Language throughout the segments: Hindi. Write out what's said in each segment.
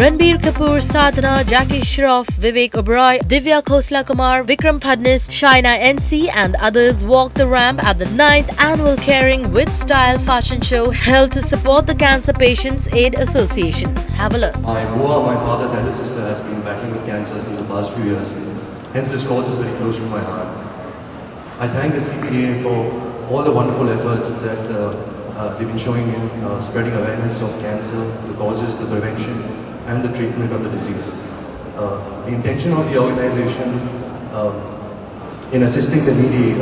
Ranbir Kapoor, Sadhana, Jackie Shroff, Vivek Oberoi, Divya Khosla Kumar, Vikram Phadnis, Shaina NC and others walked the ramp at the 9th annual Caring with Style fashion show held to support the Cancer Patients Aid Association. Have a look. Moa, my father's elder sister, has been battling with cancer since the past few years. Hence, this cause is very close to my heart. I thank the CPDA for all the wonderful efforts that they've been showing in spreading awareness of cancer, the causes, the prevention and the treatment of the disease. The intention of the organization in assisting the needy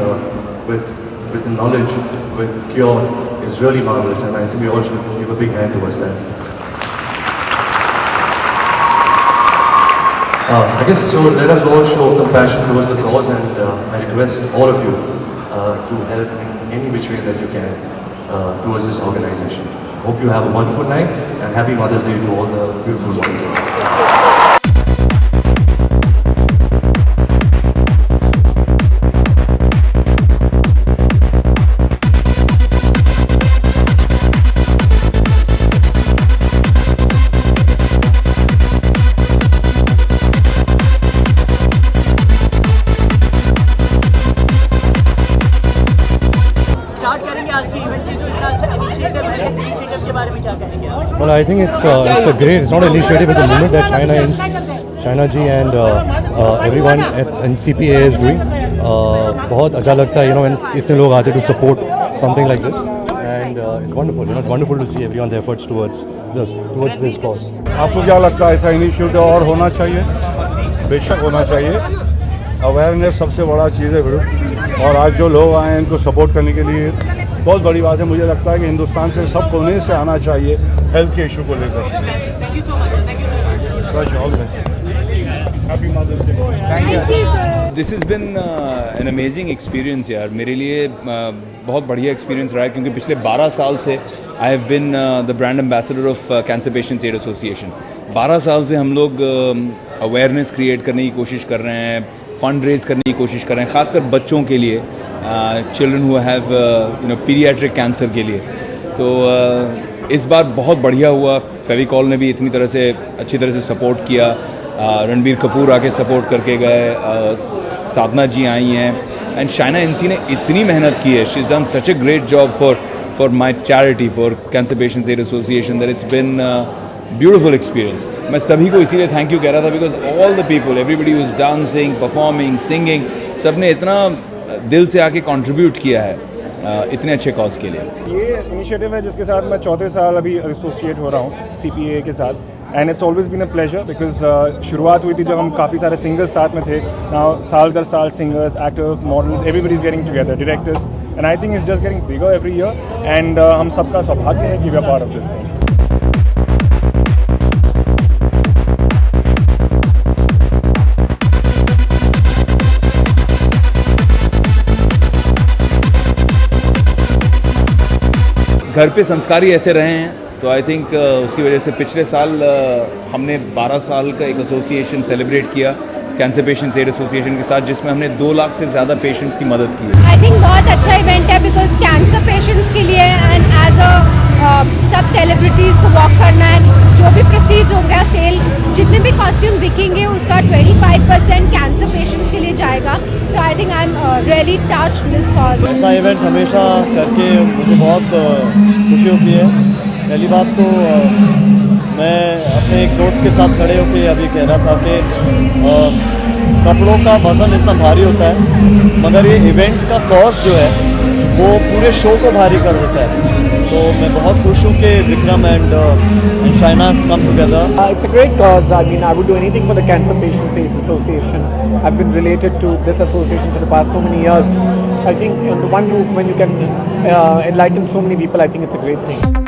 with the knowledge, with cure is really marvelous, and I think we all should give a big hand towards that. I guess so. Let us all show compassion towards the cause, and I request all of you to help in any which way that you can towards this organization. Hope you have a wonderful night, and happy Mother's Day to all the beautiful ones. Well, I think it's a great. It's not an initiative; it's a movement that China Ji and everyone in CPA is doing. बहुत अच्छा लगता है, when इतने लोग आते to support something like this, and it's wonderful. It's wonderful to see everyone's efforts towards this cause. आपको क्या लगता है, ऐसा इनिशिएटिव और होना चाहिए? बेशक होना चाहिए. अवेयरनेस सबसे बड़ा चीज़ है गुरु, और आज जो लोग आए हैं इनको सपोर्ट करने के लिए बहुत बड़ी बात है. मुझे लगता है कि हिंदुस्तान से सब कोने से आना चाहिए हेल्थ के इशू को लेकर. This is been an amazing experience यार. मेरे लिए बहुत बढ़िया एक्सपीरियंस रहा है, क्योंकि पिछले 12 साल से I have been the brand ambassador of cancer patients aid association. 12 साल से हम लोग अवेयरनेस क्रिएट करने की कोशिश कर रहे हैं, फंड रेज करने की कोशिश कर रहे हैं, खासकर बच्चों के लिए, children who have paediatric cancer के लिए. तो इस बार बहुत बढ़िया हुआ. फेविकॉल ने भी इतनी तरह से अच्छी तरह से सपोर्ट किया. रणबीर कपूर आके सपोर्ट करके गए, साधना जी आई हैं, एंड शाइना एनसी ने इतनी मेहनत की है. She is done such a great job for my charity, for cancer patients aid association, that it's been beautiful experience. मैं सभी को इसीलिए थैंक यू कह रहा था, because all the people, everybody was dancing, performing, singing, सब ने इतना दिल से आके कंट्रीब्यूट किया है इतने अच्छे कॉज के लिए. ये इनिशिएटिव है जिसके साथ मैं 4थे साल अभी एसोसिएट हो रहा हूँ CPA के साथ, and it's always been a pleasure, because शुरुआत हुई थी जब हम काफ़ी सारे सिंगर्स साथ में थे. नाउ साल दर साल singers, actors, models, everybody is getting together, directors, and I think it's just getting bigger every year, एंड हम सबका सौभाग्य है कि we are part of this thing. घर पे संस्कार ही ऐसे रहे हैं, तो आई थिंक उसकी वजह से पिछले साल हमने 12 साल का एक एसोसिएशन सेलिब्रेट किया कैंसर पेशेंट्स एड एसोसिएशन के साथ, जिसमें हमने 2 लाख से ज़्यादा पेशेंट्स की मदद की है. आई थिंक बहुत अच्छा इवेंट है, बिकॉज कैंसर पेशेंट्स के लिए एंड एज अ सब सेलिब्रिटीज़ को वॉक करना है. जो भी प्रोसीड्स होंगे सेल, जितने भी कॉस्ट्यूम बिकेंगे उसका 25% कैंसर पेशेंट्स के लिए जाएगा. So I think I am really touched this cause. ऐसा इवेंट हमेशा करके मुझे बहुत खुशी होती है. पहली बात तो मैं अपने एक दोस्त के साथ खड़े होकर अभी कह रहा था कि कपड़ों का वज़न इतना भारी होता है, मगर ये इवेंट का कॉस्ट जो है वो पूरे शो को भारी कर देता है. तो मैं बहुत खुश हूँ कि Vikram and Shaina come together. It's a great cause. I mean, I would do anything for the Cancer Patients AIDS Association. I've been related to this association for the past so many years. I think under one roof, when you can enlighten so many people, I think it's a great thing.